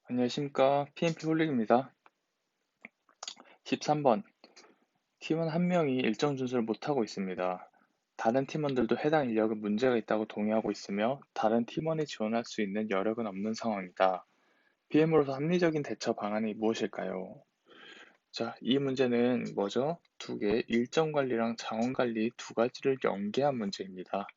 안녕하십니까. PMP 홀릭입니다. 13번. 팀원 한 명이 일정 준수를 못하고 있습니다. 다른 팀원들도 해당 인력은 문제가 있다고 동의하고 있으며 다른 팀원이 지원할 수 있는 여력은 없는 상황이다. PM으로서 합리적인 대처 방안이 무엇일까요? 자, 이 문제는 뭐죠? 두 개, 일정 관리랑 자원 관리 두 가지를 연계한 문제입니다.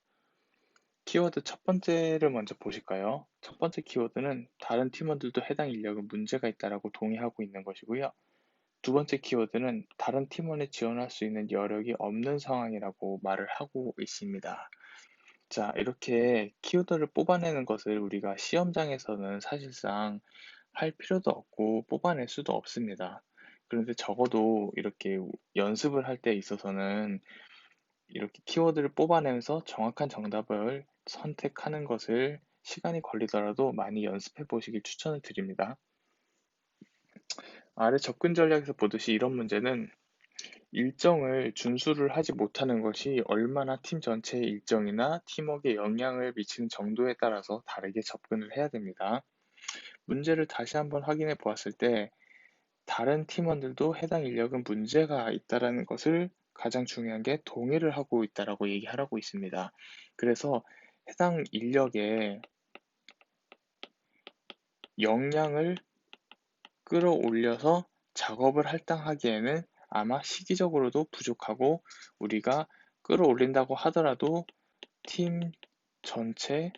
키워드 첫 번째를 먼저 보실까요? 첫 번째 키워드는 다른 팀원들도 해당 인력은 문제가 있다고 동의하고 있는 것이고요. 두 번째 키워드는 다른 팀원에 지원할 수 있는 여력이 없는 상황이라고 말을 하고 있습니다. 자, 이렇게 키워드를 뽑아내는 것을 우리가 시험장에서는 사실상 할 필요도 없고 뽑아낼 수도 없습니다. 그런데 적어도 이렇게 연습을 할 때 있어서는 이렇게 키워드를 뽑아내면서 정확한 정답을 선택하는 것을 시간이 걸리더라도 많이 연습해 보시길 추천을 드립니다. 아래 접근 전략에서 보듯이 이런 문제는 일정을 준수를 하지 못하는 것이 얼마나 팀 전체의 일정이나 팀워크에 영향을 미치는 정도에 따라서 다르게 접근을 해야 됩니다. 문제를 다시 한번 확인해 보았을 때 다른 팀원들도 해당 인력은 문제가 있다는 것을 가장 중요한 게 동의를 하고 있다라고 얘기하라고 있습니다. 그래서 해당 인력의 역량을 끌어올려서 작업을 할당하기에는 아마 시기적으로도 부족하고 우리가 끌어올린다고 하더라도 팀 전체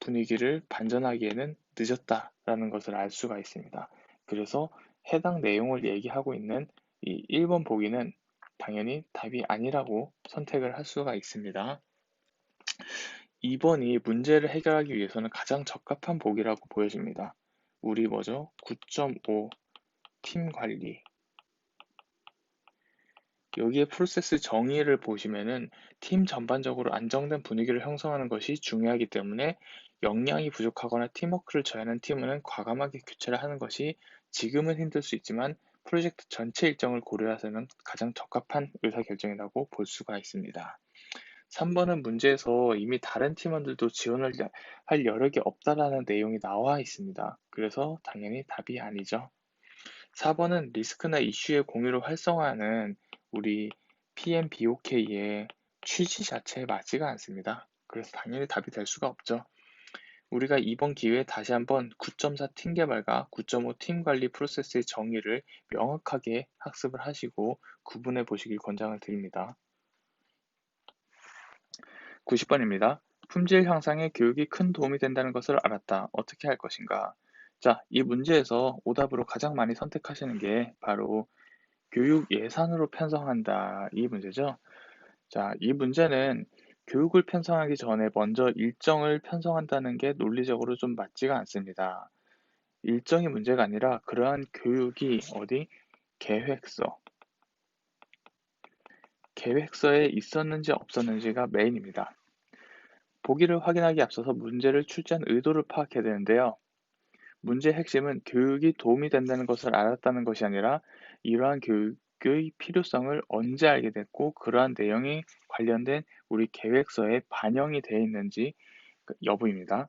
분위기를 반전하기에는 늦었다라는 것을 알 수가 있습니다. 그래서 해당 내용을 얘기하고 있는 이 1번 보기는 당연히 답이 아니라고 선택을 할 수가 있습니다. 2번이 문제를 해결하기 위해서는 가장 적합한 보기라고 보여집니다. 우리 뭐죠? 9.5 팀 관리. 여기에 프로세스 정의를 보시면은 팀 전반적으로 안정된 분위기를 형성하는 것이 중요하기 때문에 역량이 부족하거나 팀워크를 저해하는 팀원은 과감하게 교체를 하는 것이 지금은 힘들 수 있지만 프로젝트 전체 일정을 고려해서는 가장 적합한 의사결정이라고 볼 수가 있습니다. 3번은 문제에서 이미 다른 팀원들도 지원을 할 여력이 없다라는 내용이 나와 있습니다. 그래서 당연히 답이 아니죠. 4번은 리스크나 이슈의 공유를 활성화하는 우리 PMBOK의 취지 자체에 맞지가 않습니다. 그래서 당연히 답이 될 수가 없죠. 우리가 이번 기회에 다시 한번 9.4 팀 개발과 9.5 팀 관리 프로세스의 정의를 명확하게 학습을 하시고 구분해 보시길 권장을 드립니다. 90번입니다. 품질 향상에 교육이 큰 도움이 된다는 것을 알았다. 어떻게 할 것인가? 자, 이 문제에서 오답으로 가장 많이 선택하시는 게 바로 교육 예산으로 편성한다. 이 문제죠. 자, 이 문제는 교육을 편성하기 전에 먼저 일정을 편성한다는 게 논리적으로 좀 맞지가 않습니다. 일정이 문제가 아니라 그러한 교육이 어디 계획서에 있었는지 없었는지가 메인입니다. 보기를 확인하기 앞서서 문제를 출제한 의도를 파악해야 되는데요. 문제의 핵심은 교육이 도움이 된다는 것을 알았다는 것이 아니라 이러한 교육의 필요성을 언제 알게 됐고 그러한 내용이 관련된 우리 계획서에 반영이 되어 있는지 여부입니다.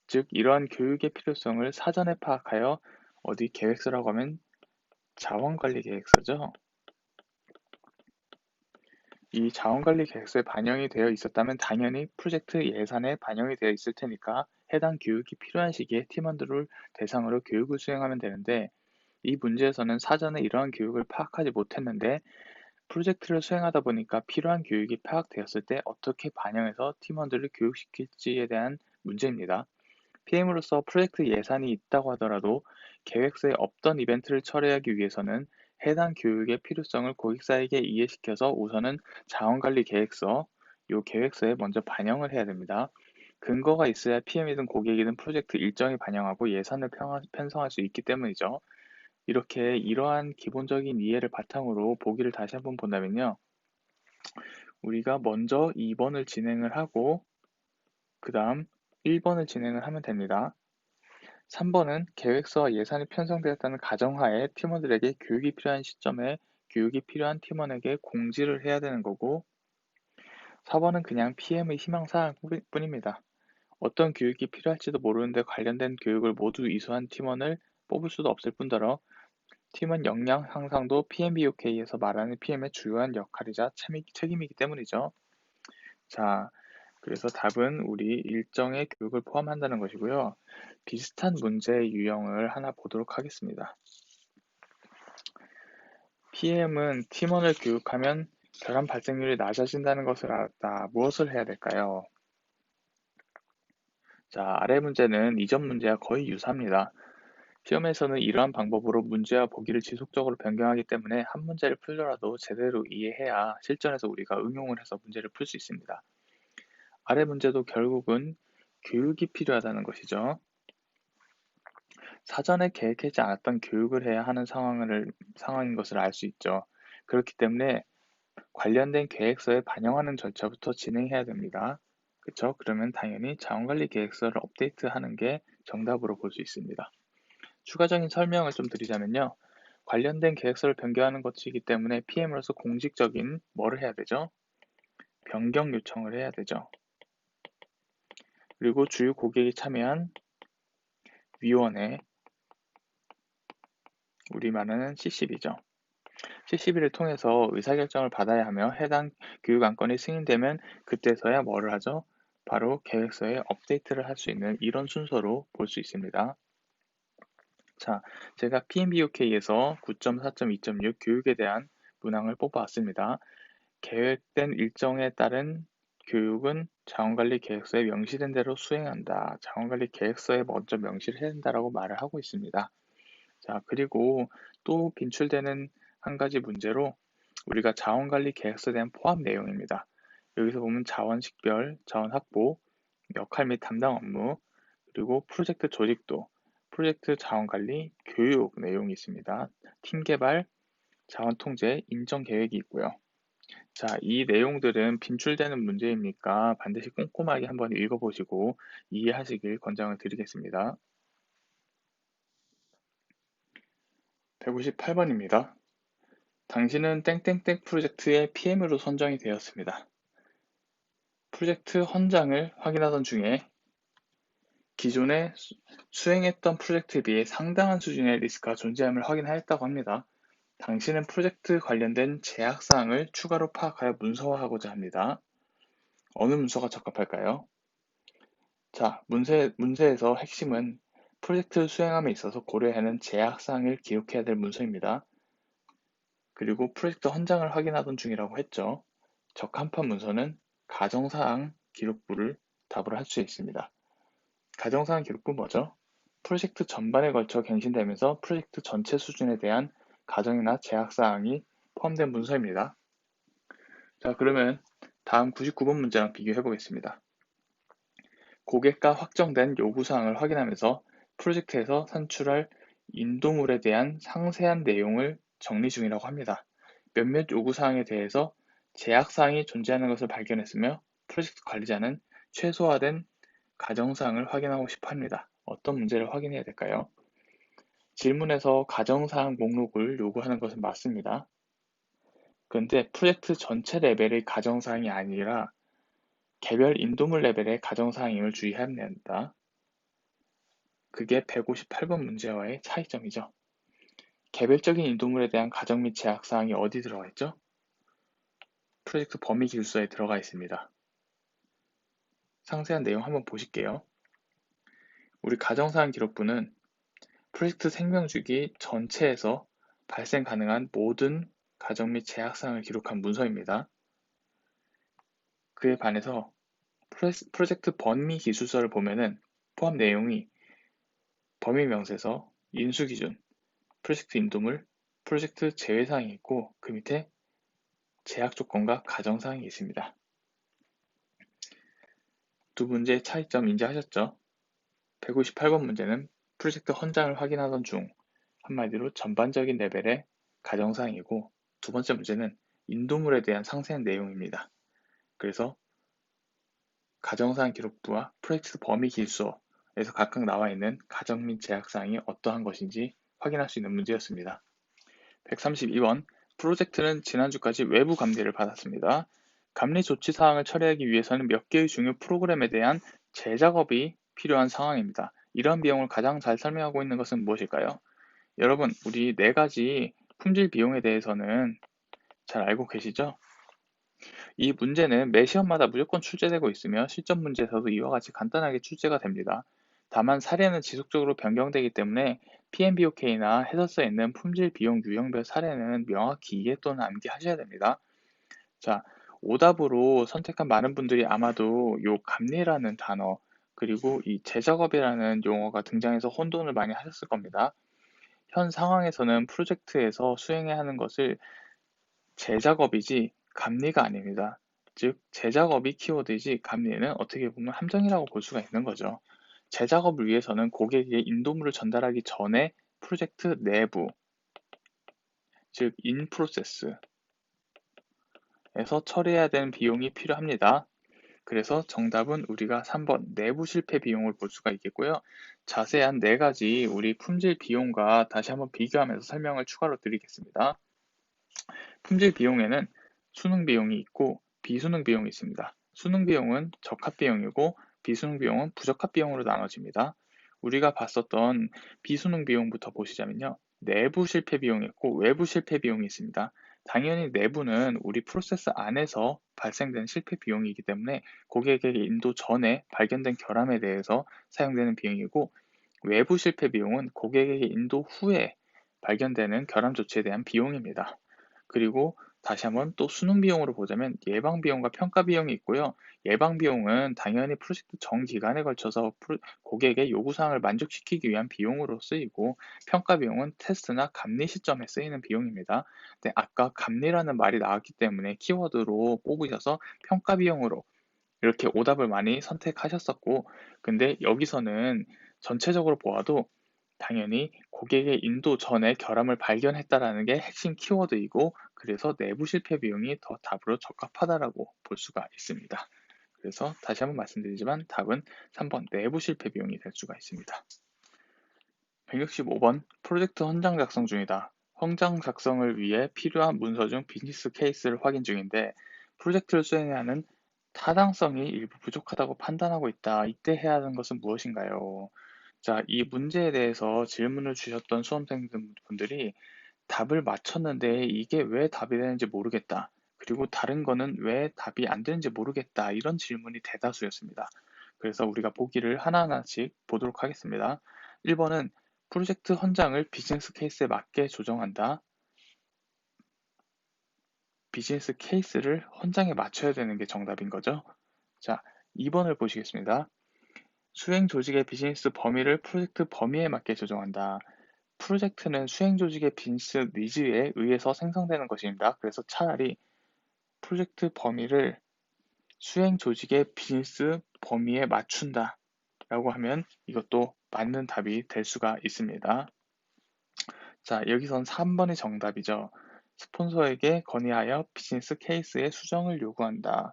즉 이러한 교육의 필요성을 사전에 파악하여 어디 계획서라고 하면 자원관리 계획서죠. 이 자원관리 계획서에 반영이 되어 있었다면 당연히 프로젝트 예산에 반영이 되어 있을 테니까 해당 교육이 필요한 시기에 팀원들을 대상으로 교육을 수행하면 되는데 이 문제에서는 사전에 이러한 교육을 파악하지 못했는데 프로젝트를 수행하다 보니까 필요한 교육이 파악되었을 때 어떻게 반영해서 팀원들을 교육시킬지에 대한 문제입니다. PM으로서 프로젝트 예산이 있다고 하더라도 계획서에 없던 이벤트를 처리하기 위해서는 해당 교육의 필요성을 고객사에게 이해시켜서 우선은 자원관리 계획서, 이 계획서에 먼저 반영을 해야 됩니다. 근거가 있어야 PM이든 고객이든 프로젝트 일정에 반영하고 예산을 편성할 수 있기 때문이죠. 이렇게 이러한 기본적인 이해를 바탕으로 보기를 다시 한번 본다면요. 우리가 먼저 2번을 진행을 하고 그 다음 1번을 진행을 하면 됩니다. 3번은 계획서와 예산이 편성되었다는 가정하에 팀원들에게 교육이 필요한 시점에 교육이 필요한 팀원에게 공지를 해야 되는 거고 4번은 그냥 PM의 희망사항 뿐입니다. 어떤 교육이 필요할지도 모르는데 관련된 교육을 모두 이수한 팀원을 뽑을 수도 없을 뿐더러 팀원 역량 향상도 PMBOK에서 말하는 PM의 주요한 역할이자 책임이기 때문이죠. 자, 그래서 답은 우리 일정의 교육을 포함한다는 것이고요. 비슷한 문제의 유형을 하나 보도록 하겠습니다. PM은 팀원을 교육하면 결함 발생률이 낮아진다는 것을 알았다. 무엇을 해야 될까요? 자, 아래 문제는 이전 문제와 거의 유사합니다. 시험에서는 이러한 방법으로 문제와 보기를 지속적으로 변경하기 때문에 한 문제를 풀더라도 제대로 이해해야 실전에서 우리가 응용을 해서 문제를 풀 수 있습니다. 아래 문제도 결국은 교육이 필요하다는 것이죠. 사전에 계획하지 않았던 교육을 해야 하는 상황인 것을 알 수 있죠. 그렇기 때문에 관련된 계획서에 반영하는 절차부터 진행해야 됩니다. 그렇죠? 그러면 당연히 자원관리 계획서를 업데이트하는 게 정답으로 볼 수 있습니다. 추가적인 설명을 좀 드리자면요. 관련된 계획서를 변경하는 것이기 때문에 PM으로서 공식적인 뭐를 해야 되죠? 변경 요청을 해야 되죠. 그리고 주요 고객이 참여한 위원회, 우리 말하는 CCB죠. CCB를 통해서 의사결정을 받아야 하며 해당 교육 안건이 승인되면 그때서야 뭐를 하죠? 바로 계획서에 업데이트를 할 수 있는 이런 순서로 볼 수 있습니다. 자, 제가 PMBOK에서 9.4.2.6 교육에 대한 문항을 뽑아왔습니다. 계획된 일정에 따른 교육은 자원관리 계획서에 명시된 대로 수행한다. 자원관리 계획서에 먼저 명시를 해야 된다라고 말을 하고 있습니다. 자, 그리고 또 빈출되는 한 가지 문제로 우리가 자원관리 계획서에 대한 포함 내용입니다. 여기서 보면 자원 식별, 자원 확보, 역할 및 담당 업무, 그리고 프로젝트 조직도, 프로젝트 자원관리, 교육 내용이 있습니다. 팀 개발, 자원 통제, 인정 계획이 있고요. 자, 이 내용들은 빈출되는 문제이니까 반드시 꼼꼼하게 한번 읽어보시고 이해하시길 권장을 드리겠습니다. 158번입니다. 당신은 땡땡땡 프로젝트의 PM으로 선정이 되었습니다. 프로젝트 헌장을 확인하던 중에 기존에 수행했던 프로젝트에 비해 상당한 수준의 리스크가 존재함을 확인하였다고 합니다. 당신은 프로젝트 관련된 제약사항을 추가로 파악하여 문서화하고자 합니다. 어느 문서가 적합할까요? 자, 문제에서 핵심은 프로젝트 수행함에 있어서 고려해야 하는 제약사항을 기록해야 될 문서입니다. 그리고 프로젝트 헌장을 확인하던 중이라고 했죠. 적합한 문서는 가정사항 기록부를 답으로 할 수 있습니다. 가정사항 기록부 뭐죠? 프로젝트 전반에 걸쳐 갱신되면서 프로젝트 전체 수준에 대한 가정이나 제약사항이 포함된 문서입니다. 자, 그러면 다음 99번 문제랑 비교해 보겠습니다. 고객과 확정된 요구사항을 확인하면서 프로젝트에서 산출할 인도물에 대한 상세한 내용을 정리 중이라고 합니다. 몇몇 요구사항에 대해서 제약사항이 존재하는 것을 발견했으며 프로젝트 관리자는 최소화된 가정사항을 확인하고 싶어 합니다. 어떤 문제를 확인해야 될까요? 질문에서 가정사항 목록을 요구하는 것은 맞습니다. 그런데 프로젝트 전체 레벨의 가정사항이 아니라 개별 인도물 레벨의 가정사항임을 주의해야 합니다. 그게 158번 문제와의 차이점이죠. 개별적인 인도물에 대한 가정 및 제약사항이 어디 들어가 있죠? 프로젝트 범위 기술서에 들어가 있습니다. 상세한 내용 한번 보실게요. 우리 가정사항 기록부는 프로젝트 생명주기 전체에서 발생 가능한 모든 가정 및 제약사항을 기록한 문서입니다. 그에 반해서 프로젝트 범위 기술서를 보면은 포함 내용이 범위 명세서, 인수기준, 프로젝트 인도물, 프로젝트 제외사항이 있고 그 밑에 제약 조건과 가정사항이 있습니다. 두 문제의 차이점 인지하셨죠? 158번 문제는 프로젝트 헌장을 확인하던 중 한마디로 전반적인 레벨의 가정사항이고 두 번째 문제는 인도물에 대한 상세한 내용입니다. 그래서 가정사항 기록부와 프로젝트 범위 기술서에서 각각 나와 있는 가정 및 제약사항이 어떠한 것인지 확인할 수 있는 문제였습니다. 132번 프로젝트는 지난주까지 외부 감리를 받았습니다. 감리 조치 사항을 처리하기 위해서는 몇 개의 중요 프로그램에 대한 재작업이 필요한 상황입니다. 이런 비용을 가장 잘 설명하고 있는 것은 무엇일까요? 여러분, 우리 네 가지 품질 비용에 대해서는 잘 알고 계시죠? 이 문제는 매 시험마다 무조건 출제되고 있으며 실전 문제에서도 이와 같이 간단하게 출제가 됩니다. 다만 사례는 지속적으로 변경되기 때문에 PMBOK나 해설서에 있는 품질 비용 유형별 사례는 명확히 이해 또는 암기하셔야 됩니다. 자, 오답으로 선택한 많은 분들이 아마도 요 감리라는 단어 그리고 이 재작업이라는 용어가 등장해서 혼돈을 많이 하셨을 겁니다. 현 상황에서는 프로젝트에서 수행해야 하는 것을 재작업이지 감리가 아닙니다. 즉, 재작업이 키워드이지 감리는 어떻게 보면 함정이라고 볼 수가 있는 거죠. 재작업을 위해서는 고객에게 인도물을 전달하기 전에 프로젝트 내부, 즉, 인 프로세스에서 처리해야 되는 비용이 필요합니다. 그래서 정답은 우리가 3번 내부 실패 비용을 볼 수가 있겠고요. 자세한 네 가지 우리 품질 비용과 다시 한번 비교하면서 설명을 추가로 드리겠습니다. 품질 비용에는 수능 비용이 있고 비수능 비용이 있습니다. 수능 비용은 적합 비용이고 비수능 비용은 부적합 비용으로 나눠집니다. 우리가 봤었던 비수능 비용부터 보시자면요. 내부 실패 비용이 있고 외부 실패 비용이 있습니다. 당연히 내부는 우리 프로세스 안에서 발생된 실패 비용이기 때문에 고객에게 인도 전에 발견된 결함에 대해서 사용되는 비용이고 외부 실패 비용은 고객에게 인도 후에 발견되는 결함 조치에 대한 비용입니다. 그리고 다시 한번 또 수능 비용으로 보자면 예방 비용과 평가 비용이 있고요. 예방 비용은 당연히 프로젝트 전 기간에 걸쳐서 고객의 요구 사항을 만족시키기 위한 비용으로 쓰이고 평가 비용은 테스트나 감리 시점에 쓰이는 비용입니다. 근데 아까 감리라는 말이 나왔기 때문에 키워드로 뽑으셔서 평가 비용으로 이렇게 오답을 많이 선택하셨었고, 근데 여기서는 전체적으로 보아도 당연히 고객의 인도 전에 결함을 발견했다라는 게 핵심 키워드이고, 그래서 내부 실패 비용이 더 답으로 적합하다라고 볼 수가 있습니다. 그래서 다시 한번 말씀드리지만 답은 3번 내부 실패 비용이 될 수가 있습니다. 165번 프로젝트 헌장 작성 중이다. 헌장 작성을 위해 필요한 문서 중 비즈니스 케이스를 확인 중인데 프로젝트를 수행해야 하는 타당성이 일부 부족하다고 판단하고 있다. 이때 해야 하는 것은 무엇인가요? 자, 이 문제에 대해서 질문을 주셨던 수험생분들이 답을 맞췄는데 이게 왜 답이 되는지 모르겠다. 그리고 다른 거는 왜 답이 안 되는지 모르겠다. 이런 질문이 대다수였습니다. 그래서 우리가 보기를 하나하나씩 보도록 하겠습니다. 1번은 프로젝트 헌장을 비즈니스 케이스에 맞게 조정한다. 비즈니스 케이스를 헌장에 맞춰야 되는 게 정답인 거죠. 자, 2번을 보시겠습니다. 수행 조직의 비즈니스 범위를 프로젝트 범위에 맞게 조정한다. 프로젝트는 수행 조직의 비즈니스 니즈에 의해서 생성되는 것입니다. 그래서 차라리 프로젝트 범위를 수행 조직의 비즈니스 범위에 맞춘다 라고 하면 이것도 맞는 답이 될 수가 있습니다. 자, 여기선 3번이 정답이죠. 스폰서에게 건의하여 비즈니스 케이스의 수정을 요구한다.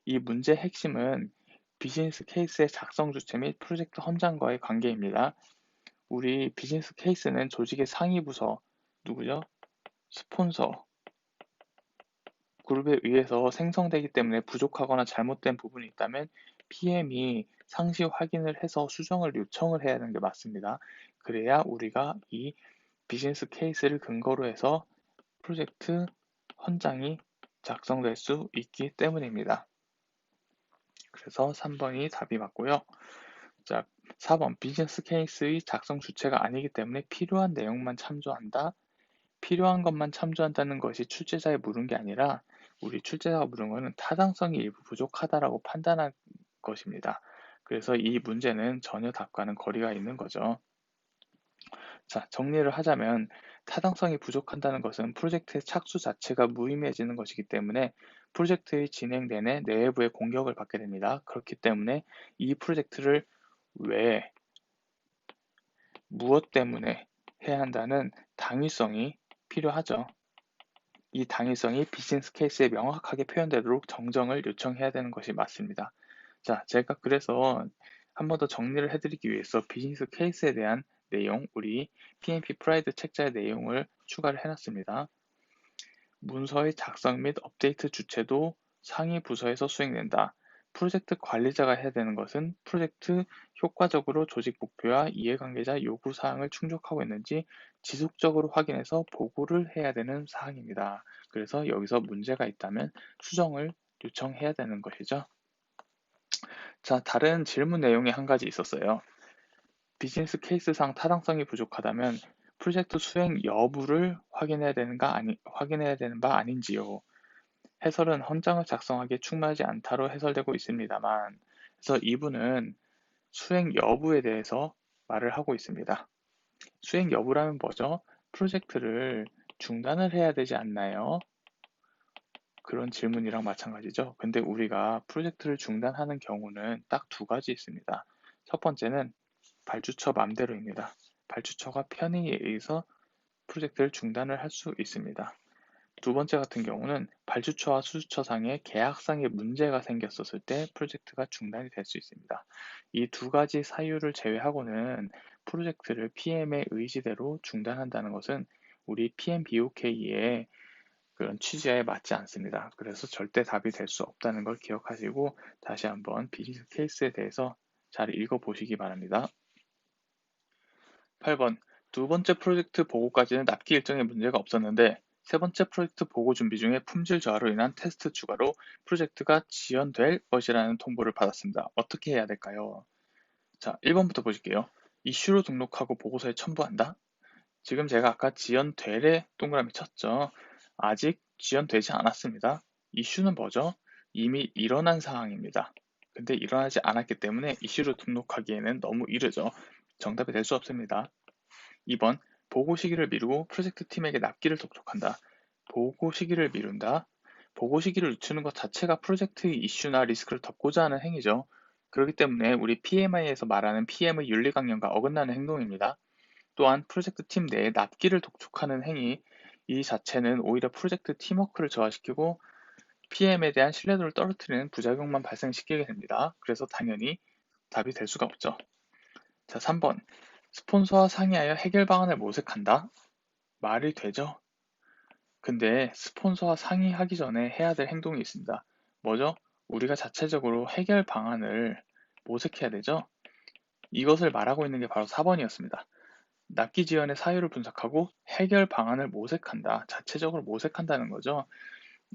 이 문제의 핵심은 비즈니스 케이스의 작성 주체 및 프로젝트 헌장과의 관계입니다. 우리 비즈니스 케이스는 조직의 상위 부서, 누구죠? 스폰서, 그룹에 의해서 생성되기 때문에 부족하거나 잘못된 부분이 있다면 PM이 상시 확인을 해서 수정을 요청을 해야 하는 게 맞습니다. 그래야 우리가 이 비즈니스 케이스를 근거로 해서 프로젝트 헌장이 작성될 수 있기 때문입니다. 그래서 3번이 답이 맞고요. 자, 4번 비즈니스 케이스의 작성 주체가 아니기 때문에 필요한 내용만 참조한다. 필요한 것만 참조한다는 것이 출제자에 물은 게 아니라 우리 출제자가 물은 것은 타당성이 일부 부족하다라고 판단한 것입니다. 그래서 이 문제는 전혀 답과는 거리가 있는 거죠. 자, 정리를 하자면 타당성이 부족한다는 것은 프로젝트의 착수 자체가 무의미해지는 것이기 때문에 프로젝트의 진행 내내 내부의 공격을 받게 됩니다. 그렇기 때문에 이 프로젝트를 왜, 무엇 때문에 해야 한다는 당위성이 필요하죠. 이 당위성이 비즈니스 케이스에 명확하게 표현되도록 정정을 요청해야 되는 것이 맞습니다. 자, 제가 그래서 한 번 더 정리를 해드리기 위해서 비즈니스 케이스에 대한 내용, 우리 PMP 프라이드 책자의 내용을 추가를 해놨습니다. 문서의 작성 및 업데이트 주체도 상위 부서에서 수행된다. 프로젝트 관리자가 해야 되는 것은 프로젝트 효과적으로 조직 목표와 이해관계자 요구 사항을 충족하고 있는지 지속적으로 확인해서 보고를 해야 되는 사항입니다. 그래서 여기서 문제가 있다면 수정을 요청해야 되는 것이죠. 자, 다른 질문 내용이 한 가지 있었어요. 비즈니스 케이스상 타당성이 부족하다면 프로젝트 수행 여부를 확인해야 되는 바 아닌지요. 해설은 헌장을 작성하기에 충분하지 않다로 해설되고 있습니다만, 그래서 이분은 수행 여부에 대해서 말을 하고 있습니다. 수행 여부라면 뭐죠? 프로젝트를 중단을 해야 되지 않나요? 그런 질문이랑 마찬가지죠. 근데 우리가 프로젝트를 중단하는 경우는 딱 두 가지 있습니다. 첫 번째는 발주처 맘대로입니다. 발주처가 편의에 의해서 프로젝트를 중단을 할 수 있습니다. 두 번째 같은 경우는 발주처와 수주처 상의 계약상의 문제가 생겼었을 때 프로젝트가 중단이 될 수 있습니다. 이 두 가지 사유를 제외하고는 프로젝트를 PM의 의지대로 중단한다는 것은 우리 PMBOK의 그런 취지에 맞지 않습니다. 그래서 절대 답이 될 수 없다는 걸 기억하시고 다시 한번 비즈니스 케이스에 대해서 잘 읽어보시기 바랍니다. 8번. 두 번째 프로젝트 보고까지는 납기 일정에 문제가 없었는데 세 번째 프로젝트 보고 준비 중에 품질 저하로 인한 테스트 추가로 프로젝트가 지연될 것이라는 통보를 받았습니다. 어떻게 해야 될까요? 자, 1번부터 보실게요. 이슈로 등록하고 보고서에 첨부한다? 지금 제가 아까 지연될에 동그라미 쳤죠. 아직 지연되지 않았습니다. 이슈는 뭐죠? 이미 일어난 사항입니다. 근데 일어나지 않았기 때문에 이슈로 등록하기에는 너무 이르죠. 정답이 될 수 없습니다. 2번, 보고 시기를 미루고 프로젝트 팀에게 납기를 독촉한다. 보고 시기를 미룬다. 보고 시기를 늦추는 것 자체가 프로젝트의 이슈나 리스크를 덮고자 하는 행위죠. 그렇기 때문에 우리 PMI에서 말하는 PM의 윤리강령과 어긋나는 행동입니다. 또한 프로젝트 팀 내에 납기를 독촉하는 행위, 이 자체는 오히려 프로젝트 팀워크를 저하시키고 PM에 대한 신뢰도를 떨어뜨리는 부작용만 발생시키게 됩니다. 그래서 당연히 답이 될 수가 없죠. 자, 3번. 스폰서와 상의하여 해결 방안을 모색한다? 말이 되죠? 근데 스폰서와 상의하기 전에 해야 될 행동이 있습니다. 뭐죠? 우리가 자체적으로 해결 방안을 모색해야 되죠? 이것을 말하고 있는 게 바로 4번이었습니다. 납기 지연의 사유를 분석하고 해결 방안을 모색한다. 자체적으로 모색한다는 거죠.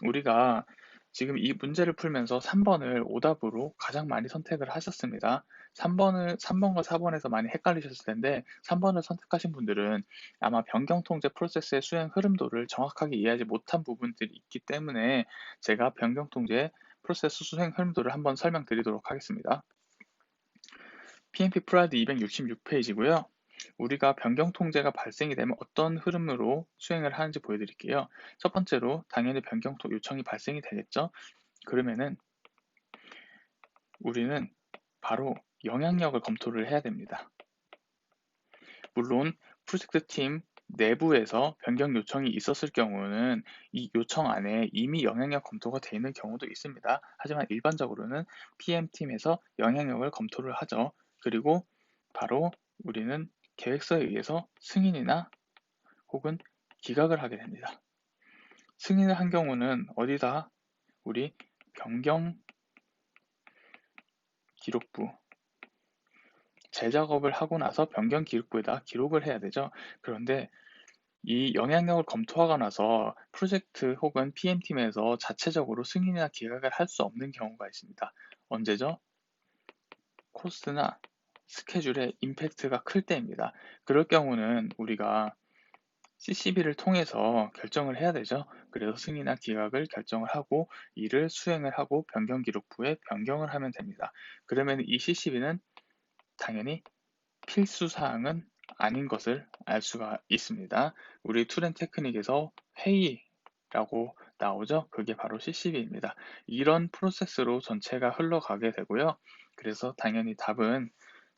우리가 지금 이 문제를 풀면서 3번을 오답으로 가장 많이 선택을 하셨습니다. 3번과 4번에서 많이 헷갈리셨을 텐데 3번을 선택하신 분들은 아마 변경통제 프로세스의 수행 흐름도를 정확하게 이해하지 못한 부분들이 있기 때문에 제가 변경통제 프로세스 수행 흐름도를 한번 설명드리도록 하겠습니다. PMP 프라이드 266페이지고요. 우리가 변경 통제가 발생이 되면 어떤 흐름으로 수행을 하는지 보여드릴게요. 첫 번째로 당연히 변경 요청이 발생이 되겠죠. 그러면은 우리는 바로 영향력을 검토를 해야 됩니다. 물론 프로젝트 팀 내부에서 변경 요청이 있었을 경우는 이 요청 안에 이미 영향력 검토가 되어 있는 경우도 있습니다. 하지만 일반적으로는 PM팀에서 영향력을 검토를 하죠. 그리고 바로 우리는 계획서에 의해서 승인이나 혹은 기각을 하게 됩니다. 승인을 한 경우는 어디다 우리 변경 기록부 재작업을 하고 나서 변경 기록부에다 기록을 해야 되죠. 그런데 이 영향력을 검토하고 나서 프로젝트 혹은 PM팀에서 자체적으로 승인이나 기각을 할 수 없는 경우가 있습니다. 언제죠? 코스트나 스케줄에 임팩트가 클 때입니다. 그럴 경우는 우리가 CCB를 통해서 결정을 해야 되죠. 그래서 승인이나 기각을 결정을 하고 이를 수행을 하고 변경 기록부에 변경을 하면 됩니다. 그러면 이 CCB는 당연히 필수 사항은 아닌 것을 알 수가 있습니다. 우리 툴앤테크닉에서 회의라고 나오죠. 그게 바로 CCB입니다. 이런 프로세스로 전체가 흘러가게 되고요. 그래서 당연히 답은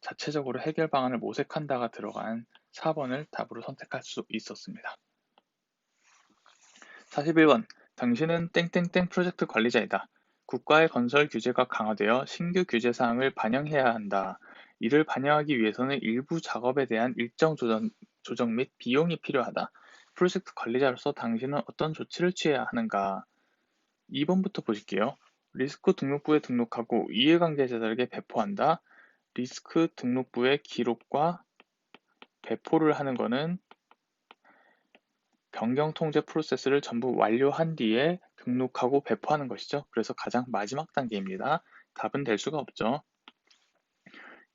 자체적으로 해결 방안을 모색한다가 들어간 4번을 답으로 선택할 수 있었습니다. 41번. 당신은 땡땡땡 프로젝트 관리자이다. 국가의 건설 규제가 강화되어 신규 규제 사항을 반영해야 한다. 이를 반영하기 위해서는 일부 작업에 대한 일정 조정 및 비용이 필요하다. 프로젝트 관리자로서 당신은 어떤 조치를 취해야 하는가? 2번부터 보실게요. 리스크 등록부에 등록하고 이해관계자들에게 배포한다. 리스크 등록부의 기록과 배포를 하는 것은 변경 통제 프로세스를 전부 완료한 뒤에 등록하고 배포하는 것이죠. 그래서 가장 마지막 단계입니다. 답은 될 수가 없죠.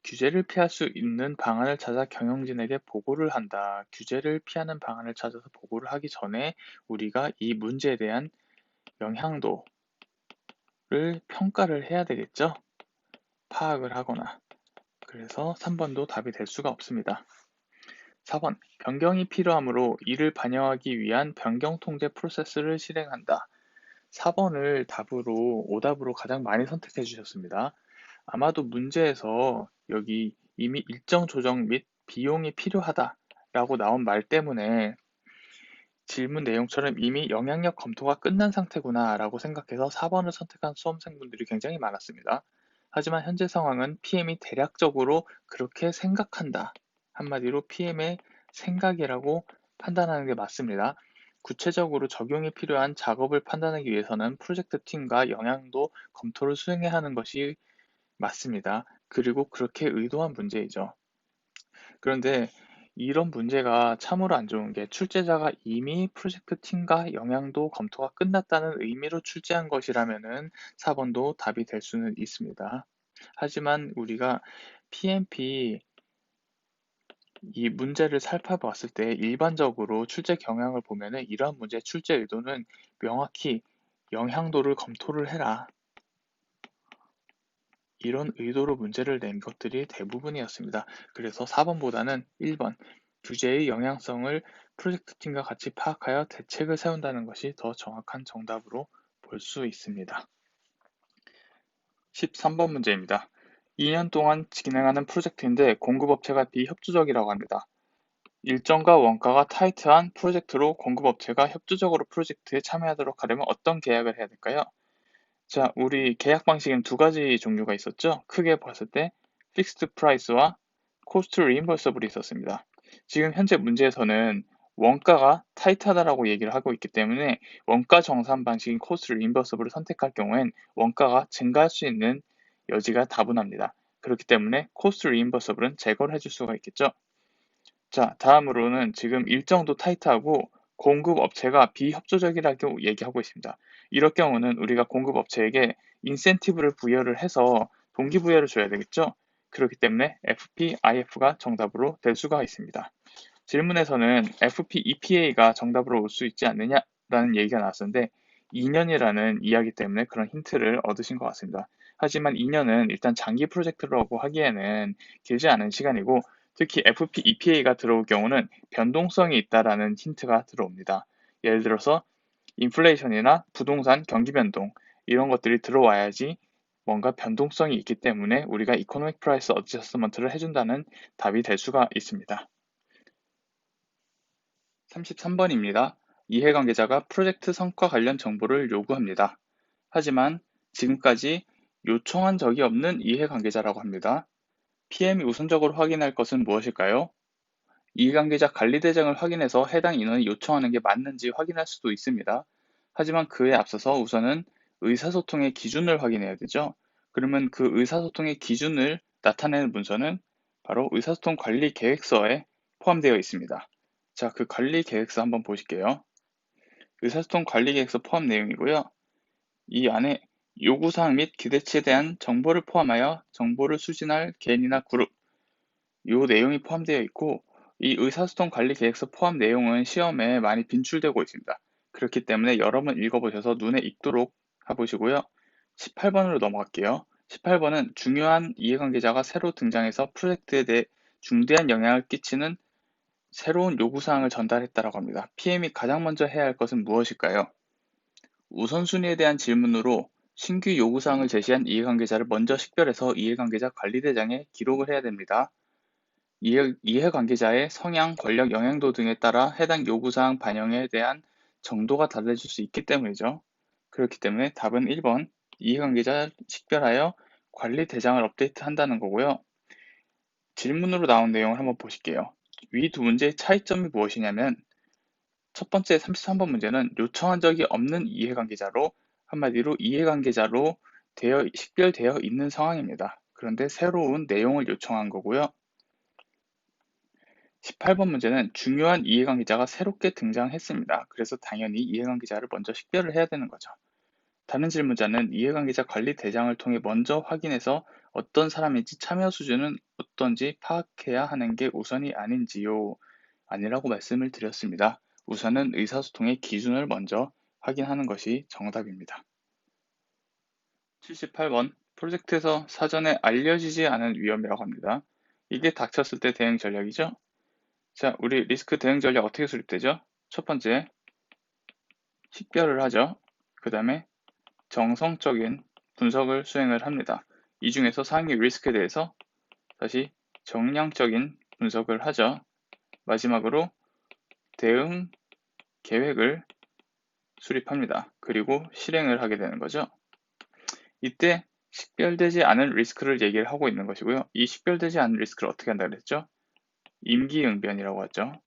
규제를 피할 수 있는 방안을 찾아 경영진에게 보고를 한다. 규제를 피하는 방안을 찾아서 보고를 하기 전에 우리가 이 문제에 대한 영향도를 평가를 해야 되겠죠. 파악을 하거나. 그래서 3번도 답이 될 수가 없습니다. 4번, 변경이 필요하므로 이를 반영하기 위한 변경 통제 프로세스를 실행한다. 4번을 답으로, 오답으로 가장 많이 선택해 주셨습니다. 아마도 문제에서 여기 이미 일정 조정 및 비용이 필요하다라고 나온 말 때문에 질문 내용처럼 이미 영향력 검토가 끝난 상태구나 라고 생각해서 4번을 선택한 수험생분들이 굉장히 많았습니다. 하지만 현재 상황은 PM이 대략적으로 그렇게 생각한다. 한마디로 PM의 생각이라고 판단하는 게 맞습니다. 구체적으로 적용이 필요한 작업을 판단하기 위해서는 프로젝트 팀과 영향도 검토를 수행해야 하는 것이 맞습니다. 그리고 그렇게 의도한 문제이죠. 그런데 이런 문제가 참으로 안 좋은 게 출제자가 이미 프로젝트 팀과 영향도 검토가 끝났다는 의미로 출제한 것이라면은 4번도 답이 될 수는 있습니다. 하지만 우리가 PMP 이 문제를 살펴봤을 때 일반적으로 출제 경향을 보면은 이러한 문제의 출제 의도는 명확히 영향도를 검토를 해라. 이런 의도로 문제를 낸 것들이 대부분이었습니다. 그래서 4번보다는 1번, 규제의 영향성을 프로젝트 팀과 같이 파악하여 대책을 세운다는 것이 더 정확한 정답으로 볼 수 있습니다. 13번 문제입니다. 2년 동안 진행하는 프로젝트인데 공급업체가 비협조적이라고 합니다. 일정과 원가가 타이트한 프로젝트로 공급업체가 협조적으로 프로젝트에 참여하도록 하려면 어떤 계약을 해야 될까요? 자, 우리 계약 방식은 두 가지 종류가 있었죠. 크게 봤을 때 픽스드 프라이스와 코스트 리임버서블이 있었습니다. 지금 현재 문제에서는 원가가 타이트하다라고 얘기를 하고 있기 때문에 원가 정산 방식인 코스트 리임버서블을 선택할 경우엔 원가가 증가할 수 있는 여지가 다분합니다. 그렇기 때문에 코스트 리임버서블은 제거를 해줄 수가 있겠죠. 자, 다음으로는 지금 일정도 타이트하고 공급 업체가 비협조적이라고 얘기하고 있습니다. 이럴 경우는 우리가 공급 업체에게 인센티브를 부여를 해서 동기부여를 줘야 되겠죠? 그렇기 때문에 FP, IF가 정답으로 될 수가 있습니다. 질문에서는 FP, EPA가 정답으로 올 수 있지 않느냐라는 얘기가 나왔었는데 2년이라는 이야기 때문에 그런 힌트를 얻으신 것 같습니다. 하지만 2년은 일단 장기 프로젝트라고 하기에는 길지 않은 시간이고 특히 FP, EPA가 들어올 경우는 변동성이 있다라는 힌트가 들어옵니다. 예를 들어서 인플레이션이나 부동산 경기 변동 이런 것들이 들어와야지 뭔가 변동성이 있기 때문에 우리가 이코노믹 프라이스 어저스먼트를 해준다는 답이 될 수가 있습니다. 33번입니다. 이해관계자가 프로젝트 성과 관련 정보를 요구합니다. 하지만 지금까지 요청한 적이 없는 이해관계자라고 합니다. PM이 우선적으로 확인할 것은 무엇일까요? 이해관계자 관리대장을 확인해서 해당 인원이 요청하는 게 맞는지 확인할 수도 있습니다. 하지만 그에 앞서서 우선은 의사소통의 기준을 확인해야 되죠. 그러면 그 의사소통의 기준을 나타내는 문서는 바로 의사소통 관리 계획서에 포함되어 있습니다. 자, 그 관리 계획서 한번 보실게요. 의사소통 관리 계획서 포함 내용이고요. 이 안에 요구사항 및 기대치에 대한 정보를 포함하여 정보를 수신할 개인이나 그룹, 요 내용이 포함되어 있고 이 의사소통 관리 계획서 포함 내용은 시험에 많이 빈출되고 있습니다. 그렇기 때문에 여러 번 읽어보셔서 눈에 익도록 해보시고요. 18번으로 넘어갈게요. 18번은 중요한 이해관계자가 새로 등장해서 프로젝트에 대해 중대한 영향을 끼치는 새로운 요구사항을 전달했다라고 합니다. PM이 가장 먼저 해야 할 것은 무엇일까요? 우선순위에 대한 질문으로 신규 요구사항을 제시한 이해관계자를 먼저 식별해서 이해관계자 관리대장에 기록을 해야 됩니다. 이해관계자의 성향, 권력, 영향도 등에 따라 해당 요구사항 반영에 대한 정도가 달라질 수 있기 때문이죠. 그렇기 때문에 답은 1번 이해관계자 식별하여 관리대장을 업데이트한다는 거고요. 질문으로 나온 내용을 한번 보실게요. 위 두 문제의 차이점이 무엇이냐면 첫 번째 33번 문제는 요청한 적이 없는 이해관계자로 한마디로 이해관계자로 식별되어 있는 상황입니다. 그런데 새로운 내용을 요청한 거고요. 18번 문제는 중요한 이해관계자가 새롭게 등장했습니다. 그래서 당연히 이해관계자를 먼저 식별을 해야 되는 거죠. 다른 질문자는 이해관계자 관리 대장을 통해 먼저 확인해서 어떤 사람인지 참여 수준은 어떤지 파악해야 하는 게 우선이 아닌지요? 아니라고 말씀을 드렸습니다. 우선은 의사소통의 기준을 먼저 확인하는 것이 정답입니다. 78번 프로젝트에서 사전에 알려지지 않은 위험이라고 합니다. 이게 닥쳤을 때 대응 전략이죠? 자, 우리 리스크 대응 전략 어떻게 수립되죠? 첫 번째, 식별을 하죠. 그 다음에 정성적인 분석을 수행을 합니다. 이 중에서 상위 리스크에 대해서 다시 정량적인 분석을 하죠. 마지막으로 대응 계획을 수립합니다. 그리고 실행을 하게 되는 거죠. 이때 식별되지 않은 리스크를 얘기를 하고 있는 것이고요. 이 식별되지 않은 리스크를 어떻게 한다고 그랬죠? 임기응변이라고 하죠.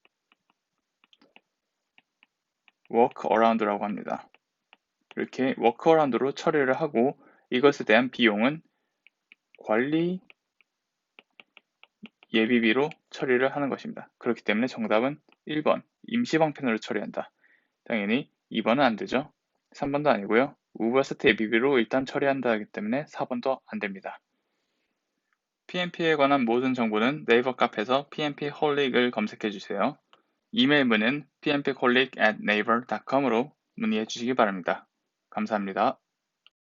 워크어라운드라고 합니다. 이렇게 워크어라운드로 처리를 하고 이것에 대한 비용은 관리 예비비로 처리를 하는 것입니다. 그렇기 때문에 정답은 1번 임시방편으로 처리한다. 당연히 2번은 안 되죠. 3번도 아니고요. 우버스트 예비비로 일단 처리한다 하기 때문에 4번도 안 됩니다. PMP에 관한 모든 정보는 네이버 카페에서 PMP 홀릭을 검색해 주세요. 이메일 문은 pmpcolleague@naver.com으로 문의해 주시기 바랍니다. 감사합니다.